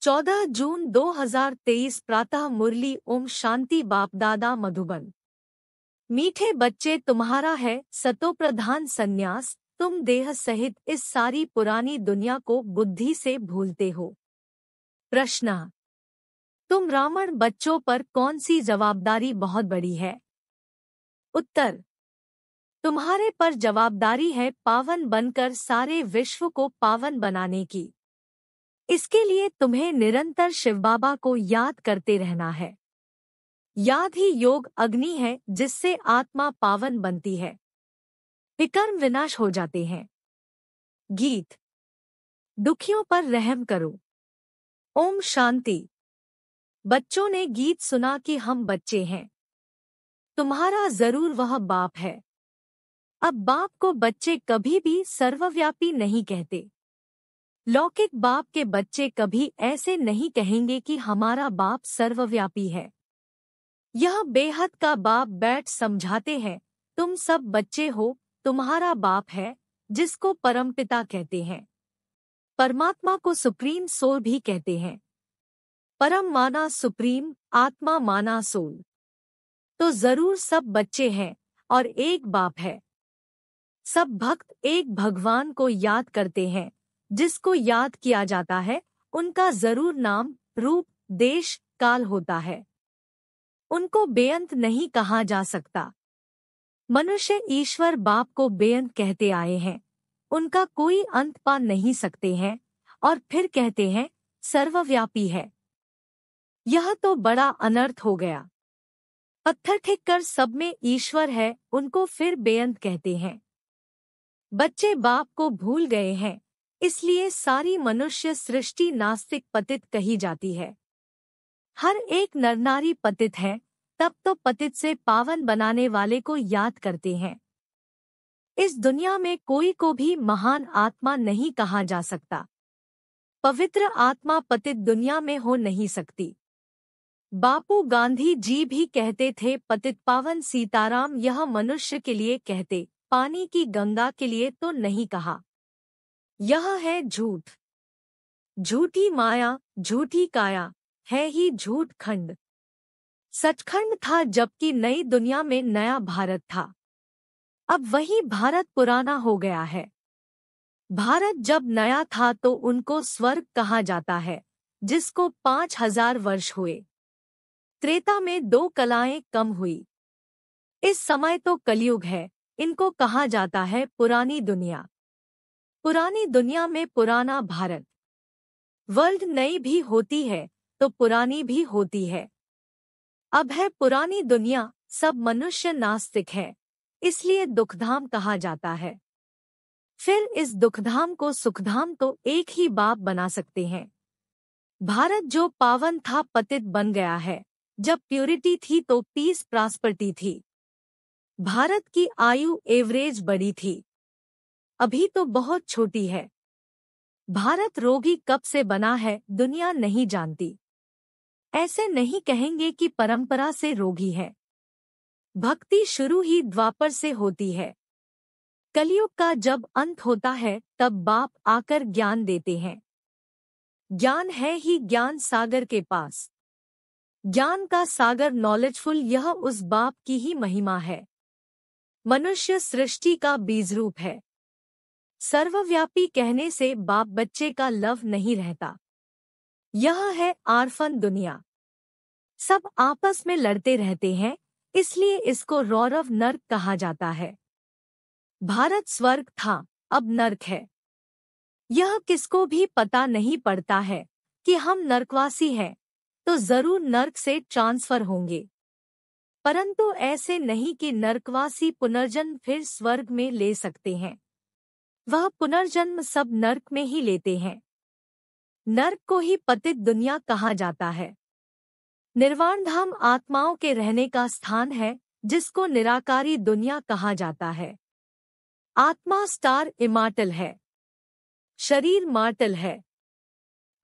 14 जून 2023 प्रातः मुरली। ओम शांति। बाप दादा मधुबन। मीठे बच्चे, तुम्हारा है सतोप्रधान संन्यास। तुम देह सहित इस सारी पुरानी दुनिया को बुद्धि से भूलते हो। प्रश्न: तुम रावण बच्चों पर कौन सी जवाबदारी बहुत बड़ी है? उत्तर: तुम्हारे पर जवाबदारी है पावन बनकर सारे विश्व को पावन बनाने की। इसके लिए तुम्हें निरंतर शिव बाबा को याद करते रहना है। याद ही योग अग्नि है जिससे आत्मा पावन बनती है, विकर्म विनाश हो जाते हैं। गीत। दुखियों पर रहम करो। ओम शांति। बच्चों ने गीत सुना कि हम बच्चे हैं, तुम्हारा जरूर वह बाप है। अब बाप को बच्चे कभी भी सर्वव्यापी नहीं कहते। लौकिक बाप के बच्चे कभी ऐसे नहीं कहेंगे कि हमारा बाप सर्वव्यापी है। यह बेहद का बाप बैठ समझाते हैं, तुम सब बच्चे हो, तुम्हारा बाप है जिसको परमपिता कहते हैं। परमात्मा को सुप्रीम सोल भी कहते हैं। परम माना सुप्रीम, आत्मा माना सोल। तो जरूर सब बच्चे हैं और एक बाप है। सब भक्त एक भगवान को याद करते हैं। जिसको याद किया जाता है उनका जरूर नाम, रूप, देश, काल होता है। उनको बेअंत नहीं कहा जा सकता। मनुष्य ईश्वर बाप को बेअंत कहते आए हैं, उनका कोई अंत पा नहीं सकते हैं और फिर कहते हैं सर्वव्यापी है। यह तो बड़ा अनर्थ हो गया। पत्थर ठीक कर सब में ईश्वर है, उनको फिर बेअंत कहते हैं। बच्चे बाप को भूल गए हैं, इसलिए सारी मनुष्य सृष्टि नास्तिक पतित कही जाती है। हर एक नर नारी पतित है, तब तो पतित से पावन बनाने वाले को याद करते हैं। इस दुनिया में कोई को भी महान आत्मा नहीं कहा जा सकता। पवित्र आत्मा पतित दुनिया में हो नहीं सकती। बापू गांधी जी भी कहते थे पतित पावन सीताराम। यह मनुष्य के लिए कहते, पानी की गंगा के लिए तो नहीं कहा। यह है झूठ, झूठी माया, झूठी काया, है ही झूठ खंड। सचखंड था जबकि नई दुनिया में नया भारत था। अब वही भारत पुराना हो गया है। भारत जब नया था तो उनको स्वर्ग कहा जाता है, जिसको 5000 वर्ष हुए। त्रेता में 2 कलाएं कम हुई। इस समय तो कलयुग है, इनको कहा जाता है पुरानी दुनिया। पुरानी दुनिया में पुराना भारत। वर्ल्ड नई भी होती है तो पुरानी भी होती है। अब है पुरानी दुनिया, सब मनुष्य नास्तिक है, इसलिए दुखधाम कहा जाता है। फिर इस दुखधाम को सुखधाम तो एक ही बाप बना सकते हैं। भारत जो पावन था पतित बन गया है। जब प्यूरिटी थी तो पीस प्रॉस्पेरिटी थी। भारत की आयु एवरेज बड़ी थी, अभी तो बहुत छोटी है। भारत रोगी कब से बना है दुनिया नहीं जानती। ऐसे नहीं कहेंगे कि परंपरा से रोगी है। भक्ति शुरू ही द्वापर से होती है। कलयुग का जब अंत होता है तब बाप आकर ज्ञान देते हैं। ज्ञान है ही ज्ञान सागर के पास। ज्ञान का सागर नॉलेजफुल, यह उस बाप की ही महिमा है। मनुष्य सृष्टि का बीजरूप है। सर्वव्यापी कहने से बाप बच्चे का लव नहीं रहता। यह है आर्फन दुनिया। सब आपस में लड़ते रहते हैं, इसलिए इसको रौरव नर्क कहा जाता है। भारत स्वर्ग था, अब नर्क है। यह किसको भी पता नहीं पड़ता है कि हम नर्कवासी हैं, तो जरूर नर्क से ट्रांसफर होंगे। परंतु ऐसे नहीं कि नर्कवासी पुनर्जन्म फिर स्वर्ग में ले सकते हैं। वह पुनर्जन्म सब नर्क में ही लेते हैं। नर्क को ही पतित दुनिया कहा जाता है। निर्वाण धाम आत्माओं के रहने का स्थान है, जिसको निराकारी दुनिया कहा जाता है। आत्मा स्टार इमार्टल है, शरीर मार्टल है।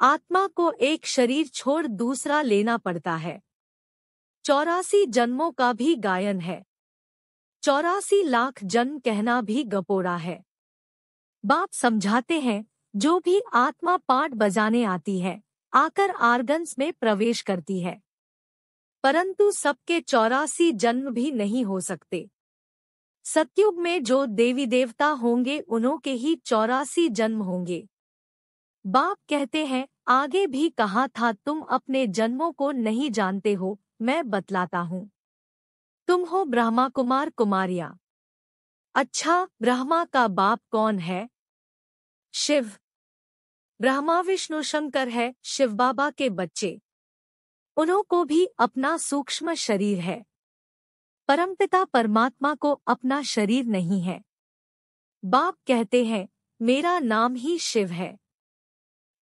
आत्मा को एक शरीर छोड़ दूसरा लेना पड़ता है। 84 जन्मों का भी गायन है। 84 लाख जन्म कहना भी गपोड़ा है। बाप समझाते हैं, जो भी आत्मा पाठ बजाने आती है, आकर आर्गन्स में प्रवेश करती है। परंतु सबके 84 जन्म भी नहीं हो सकते। सतयुग में जो देवी देवता होंगे उन्हों के ही 84 जन्म होंगे। बाप कहते हैं, आगे भी कहा था, तुम अपने जन्मों को नहीं जानते हो, मैं बतलाता हूँ। तुम हो ब्रह्मा कुमार कुमारियाँ। अच्छा, ब्रह्मा का बाप कौन है? शिव। ब्रह्मा विष्णु शंकर है शिव बाबा के बच्चे। उन्हों को भी अपना सूक्ष्म शरीर है। परमपिता परमात्मा को अपना शरीर नहीं है। बाप कहते हैं, मेरा नाम ही शिव है।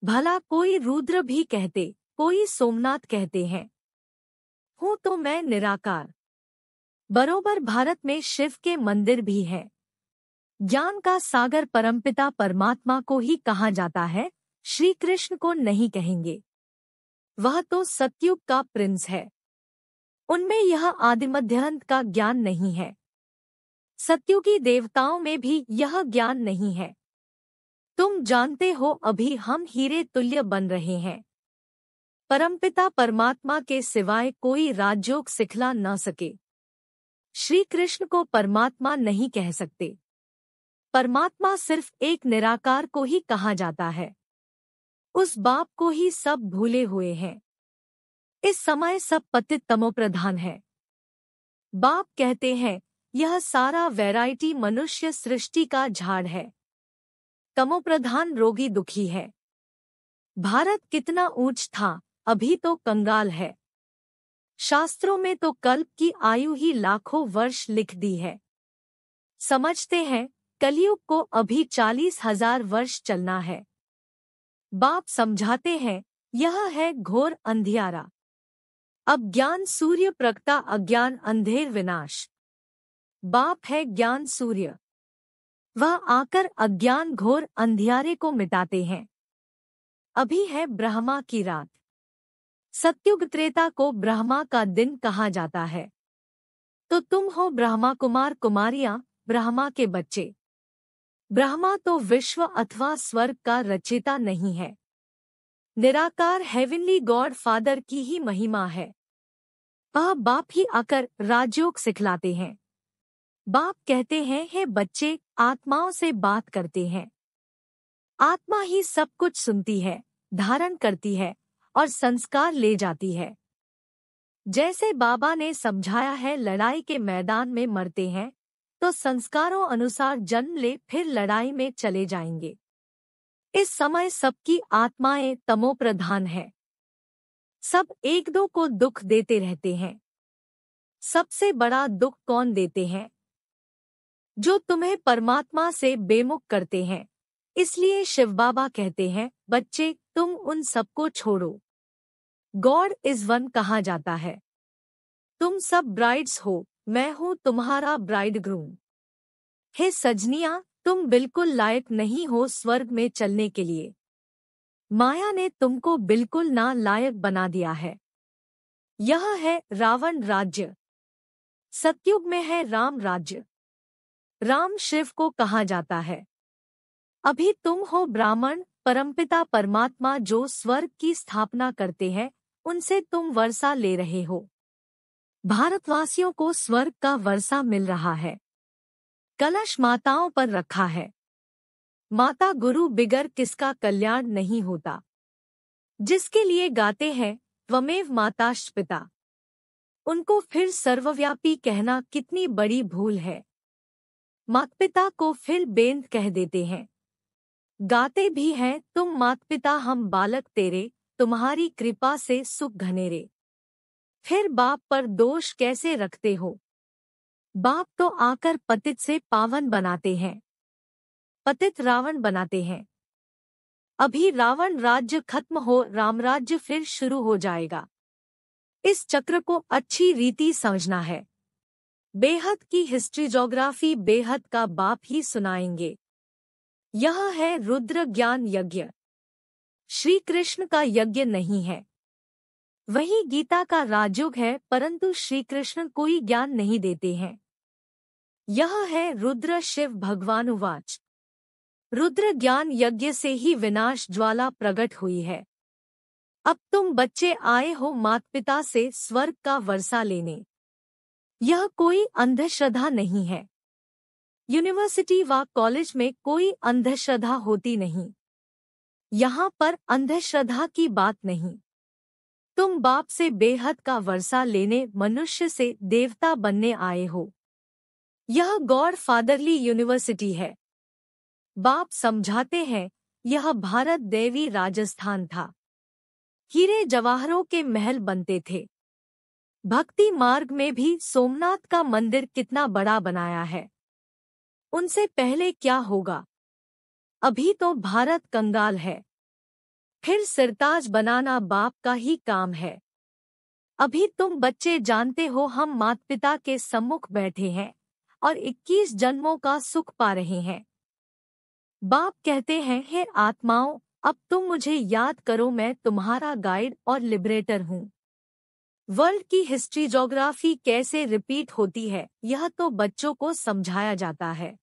भला कोई रुद्र भी कहते, कोई सोमनाथ कहते हैं। हूँ तो मैं निराकार। बरोबर भारत में शिव के मंदिर भी हैं। ज्ञान का सागर परमपिता परमात्मा को ही कहा जाता है, श्री कृष्ण को नहीं कहेंगे। वह तो सतयुग का प्रिंस है। उनमें यह आदिमध्यांत का ज्ञान नहीं है। सतयुगी देवताओं में भी यह ज्ञान नहीं है। तुम जानते हो, अभी हम हीरे तुल्य बन रहे हैं। परमपिता परमात्मा के सिवाय कोई राजयोग सिखला न सके। श्री कृष्ण को परमात्मा नहीं कह सकते। परमात्मा सिर्फ एक निराकार को ही कहा जाता है। उस बाप को ही सब भूले हुए हैं। इस समय सब पतित तमोप्रधान है। बाप कहते हैं, यह सारा वैरायटी मनुष्य सृष्टि का झाड़ है। तमोप्रधान रोगी दुखी है। भारत कितना ऊंच था, अभी तो कंगाल है। शास्त्रों में तो कल्प की आयु ही लाखों वर्ष लिख दी है। समझते हैं, कलयुग को अभी 40,000 वर्ष चलना है। बाप समझाते हैं, यह है घोर अंधियारा। अब ज्ञान सूर्य प्रगटा, अज्ञान अंधेर विनाश। बाप है ज्ञान सूर्य। वह आकर अज्ञान घोर अंधियारे को मिटाते हैं। अभी है ब्रह्मा की रात। सत्युग त्रेता को ब्रह्मा का दिन कहा जाता है। तो तुम हो ब्रह्मा कुमार कुमारियाँ, ब्रह्मा के बच्चे। ब्रह्मा तो विश्व अथवा स्वर्ग का रचयिता नहीं है। निराकार हेवनली गॉड फादर की ही महिमा है। बाप ही आकर राजयोग सिखलाते हैं। बाप कहते हैं, हे बच्चे, आत्माओं से बात करते हैं। आत्मा ही सब कुछ सुनती है, धारण करती है और संस्कार ले जाती है। जैसे बाबा ने समझाया है, लड़ाई के मैदान में मरते हैं तो संस्कारों अनुसार जन्म ले फिर लड़ाई में चले जाएंगे। इस समय सबकी आत्माएं तमोप्रधान है। सब एक दो को दुख देते रहते हैं। सबसे बड़ा दुख कौन देते हैं? जो तुम्हें परमात्मा से बेमुख करते हैं। इसलिए शिव बाबा कहते हैं, बच्चे, तुम उन सबको छोड़ो। गॉड इज वन कहा जाता है। तुम सब ब्राइड्स हो, मैं हूँ तुम्हारा ब्राइडग्रूम। हे सजनिया, तुम बिल्कुल लायक नहीं हो स्वर्ग में चलने के लिए। माया ने तुमको बिल्कुल ना लायक बना दिया है। यह है रावण राज्य। सतयुग में है राम राज्य। राम शिव को कहा जाता है। अभी तुम हो ब्राह्मण। परमपिता परमात्मा जो स्वर्ग की स्थापना करते हैं, उनसे तुम वर्षा ले रहे हो। भारतवासियों को स्वर्ग का वर्षा मिल रहा है। कलश माताओं पर रखा है। माता गुरु बिगर किसका कल्याण नहीं होता। जिसके लिए गाते हैं, त्वमेव माताश्च पिता, उनको फिर सर्वव्यापी कहना कितनी बड़ी भूल है। माता पिता को फिर बेंद कह देते हैं। गाते भी हैं, तुम माता पिता हम बालक तेरे, तुम्हारी कृपा से सुख घनेरे। फिर बाप पर दोष कैसे रखते हो? बाप तो आकर पतित से पावन बनाते हैं। पतित रावण बनाते हैं। अभी रावण राज्य खत्म हो, राम राज्य फिर शुरू हो जाएगा। इस चक्र को अच्छी रीति समझना है। बेहद की हिस्ट्री ज्योग्राफी बेहद का बाप ही सुनाएंगे। यह है रुद्र ज्ञान यज्ञ। श्री कृष्ण का यज्ञ नहीं है। वही गीता का राजयोग है, परंतु श्री कृष्ण कोई ज्ञान नहीं देते हैं। यह है रुद्र शिव भगवानुवाच। रुद्र ज्ञान यज्ञ से ही विनाश ज्वाला प्रकट हुई है। अब तुम बच्चे आए हो माता पिता से स्वर्ग का वर्षा लेने। यह कोई अंधश्रद्धा नहीं है। यूनिवर्सिटी व कॉलेज में कोई अंधश्रद्धा होती नहीं। यहाँ पर अंधश्रद्धा की बात नहीं। तुम बाप से बेहद का वर्षा लेने, मनुष्य से देवता बनने आए हो। यह गॉड फादरली यूनिवर्सिटी है। बाप समझाते हैं, यह भारत देवी राजस्थान था। हीरे जवाहरों के महल बनते थे। भक्ति मार्ग में भी सोमनाथ का मंदिर कितना बड़ा बनाया है। उनसे पहले क्या होगा? अभी तो भारत कंगाल है। फिर सिरताज बनाना बाप का ही काम है। अभी तुम बच्चे जानते हो हम माता पिता के सम्मुख बैठे हैं और 21 जन्मों का सुख पा रहे हैं। बाप कहते हैं, हे आत्माओं, अब तुम मुझे याद करो, मैं तुम्हारा गाइड और लिबरेटर हूँ। वर्ल्ड की हिस्ट्री ज्योग्राफी कैसे रिपीट होती है, यह तो बच्चों को समझाया जाता है।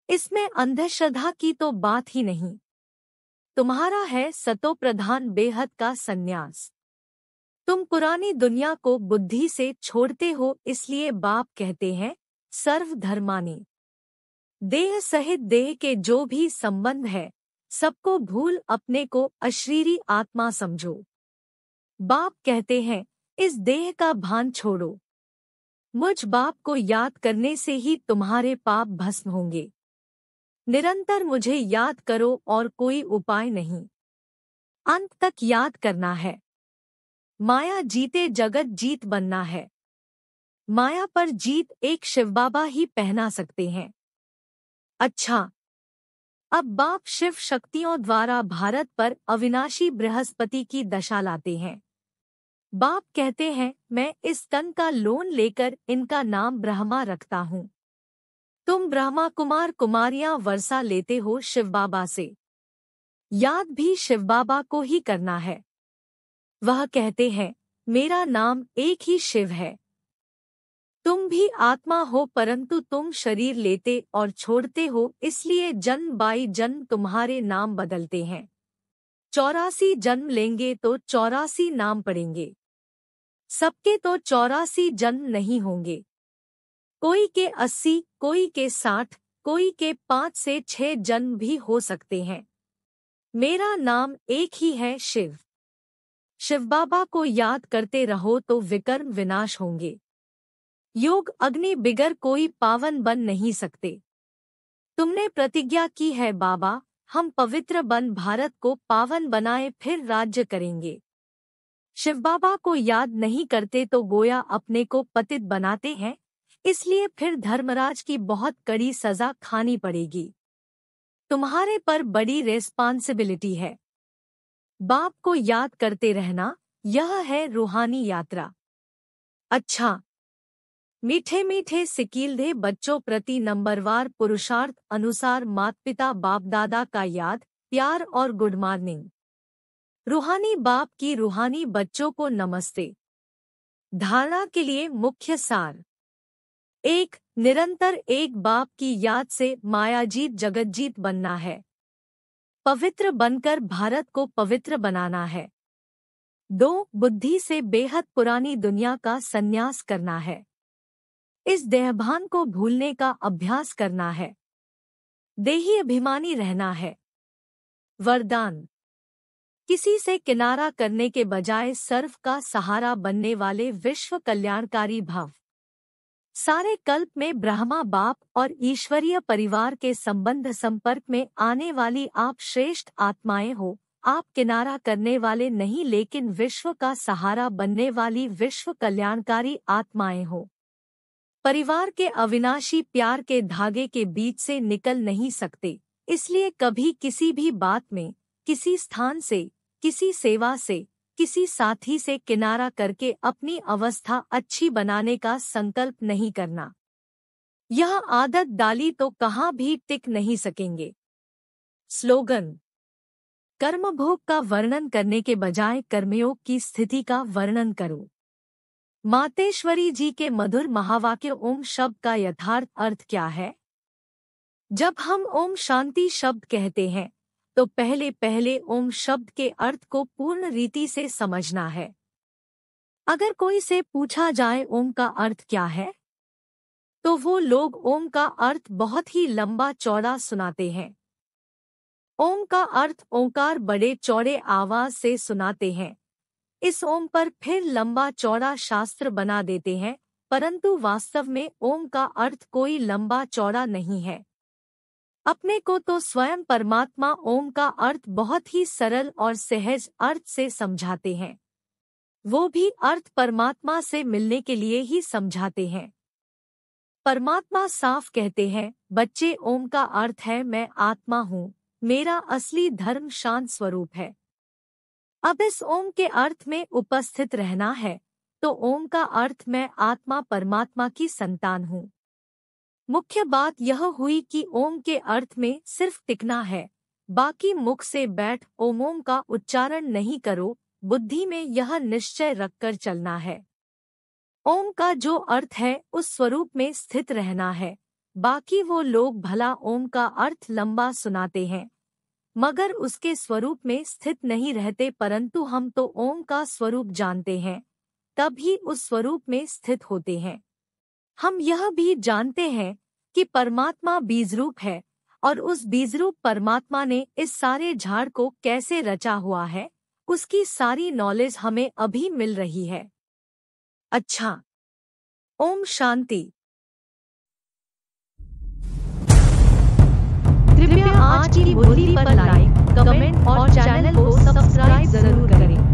इसमें अंधश्रद्धा की तो बात ही नहीं। तुम्हारा है सतो प्रधान बेहद का सन्यास। तुम पुरानी दुनिया को बुद्धि से छोड़ते हो, इसलिए बाप कहते हैं सर्वधर्मानि। देह सहित देह के जो भी संबंध है, सबको भूल अपने को अशरीरी आत्मा समझो। बाप कहते हैं, इस देह का भान छोड़ो। मुझ बाप को याद करने से ही तुम्हारे पाप भस्म होंगे। निरंतर मुझे याद करो और कोई उपाय नहीं। अंत तक याद करना है। माया जीते जगत जीत बनना है। माया पर जीत एक शिवबाबा ही पहना सकते हैं। अच्छा, अब बाप शिव शक्तियों द्वारा भारत पर अविनाशी बृहस्पति की दशा लाते हैं। बाप कहते हैं, मैं इस तन का लोन लेकर इनका नाम ब्रह्मा रखता हूँ। तुम ब्रह्मा कुमार कुमारियां वर्षा लेते हो शिव बाबा से। याद भी शिव बाबा को ही करना है। वह कहते हैं, मेरा नाम एक ही शिव है। तुम भी आत्मा हो, परंतु तुम शरीर लेते और छोड़ते हो, इसलिए जन्म बाई जन्म तुम्हारे नाम बदलते हैं। 84 जन्म लेंगे तो 84 नाम पड़ेंगे। सबके तो 84 जन्म नहीं होंगे। कोई के 80, कोई के 60, कोई के 5 से 6 जन्म भी हो सकते हैं। मेरा नाम एक ही है, शिव। शिव बाबा को याद करते रहो तो विकर्म विनाश होंगे। योग अग्नि बिगर कोई पावन बन नहीं सकते। तुमने प्रतिज्ञा की है, बाबा हम पवित्र बन भारत को पावन बनाए, फिर राज्य करेंगे। शिव बाबा को याद नहीं करते तो गोया अपने को पतित बनाते हैं, इसलिए फिर धर्मराज की बहुत कड़ी सजा खानी पड़ेगी। तुम्हारे पर बड़ी रेस्पॉन्सिबिलिटी है। बाप को याद करते रहना, यह है रूहानी यात्रा। अच्छा, मीठे मीठे सिकीलधे बच्चों प्रति नंबरवार पुरुषार्थ अनुसार माता पिता बाप दादा का याद, प्यार और गुड मॉर्निंग। रूहानी बाप की रूहानी बच्चों को नमस्ते। धारणा के लिए मुख्य सार। 1. निरंतर एक बाप की याद से मायाजीत जगतजीत बनना है। पवित्र बनकर भारत को पवित्र बनाना है। 2. बुद्धि से बेहद पुरानी दुनिया का संन्यास करना है। इस देहभान को भूलने का अभ्यास करना है। देही अभिमानी रहना है। वरदान। किसी से किनारा करने के बजाय सर्व का सहारा बनने वाले विश्व कल्याणकारी भव। सारे कल्प में ब्रह्मा बाप और ईश्वरीय परिवार के संबंध संपर्क में आने वाली आप श्रेष्ठ आत्माएं हो। आप किनारा करने वाले नहीं, लेकिन विश्व का सहारा बनने वाली विश्व कल्याणकारी आत्माएं हो। परिवार के अविनाशी प्यार के धागे के बीच से निकल नहीं सकते, इसलिए कभी किसी भी बात में, किसी स्थान से, किसी सेवा से, किसी साथी से किनारा करके अपनी अवस्था अच्छी बनाने का संकल्प नहीं करना। यह आदत डाली तो कहाँ भी टिक नहीं सकेंगे। स्लोगन। कर्मभोग का वर्णन करने के बजाय कर्मयोग की स्थिति का वर्णन करो। मातेश्वरी जी के मधुर महावाक्य ओम शब्द का यथार्थ अर्थ क्या है? जब हम ओम शांति शब्द कहते हैं, तो पहले पहले ओम शब्द के अर्थ को पूर्ण रीति से समझना है। अगर कोई से पूछा जाए ओम का अर्थ क्या है, तो वो लोग ओम का अर्थ बहुत ही लंबा चौड़ा सुनाते हैं। ओम का अर्थ ओंकार बड़े चौड़े आवाज से सुनाते हैं। इस ओम पर फिर लंबा चौड़ा शास्त्र बना देते हैं, परंतु वास्तव में ओम का अर्थ कोई लंबा चौड़ा नहीं है। अपने को तो स्वयं परमात्मा ओम का अर्थ बहुत ही सरल और सहज अर्थ से समझाते हैं। वो भी अर्थ परमात्मा से मिलने के लिए ही समझाते हैं। परमात्मा साफ कहते हैं, बच्चे ओम का अर्थ है मैं आत्मा हूँ, मेरा असली धर्म शांत स्वरूप है। अब इस ओम के अर्थ में उपस्थित रहना है, तो ओम का अर्थ मैं आत्मा परमात्मा की संतान हूँ। मुख्य बात यह हुई कि ओम के अर्थ में सिर्फ टिकना है, बाकी मुख से बैठ ओम का उच्चारण नहीं करो, बुद्धि में यह निश्चय रखकर चलना है। ओम का जो अर्थ है उस स्वरूप में स्थित रहना है। बाकी वो लोग भला ओम का अर्थ लंबा सुनाते हैं, मगर उसके स्वरूप में स्थित नहीं रहते, परंतु हम तो ओम का स्वरूप जानते हैं, तब ही उस स्वरूप में स्थित होते हैं। हम यह भी जानते हैं कि परमात्मा बीजरूप है, और उस बीजरूप परमात्मा ने इस सारे झाड़ को कैसे रचा हुआ है, उसकी सारी नॉलेज हमें अभी मिल रही है। अच्छा, ओम शांति। कृपया आज की मुरली पर लाइक, कमेंट और चैनल को सब्सक्राइब जरूर करें।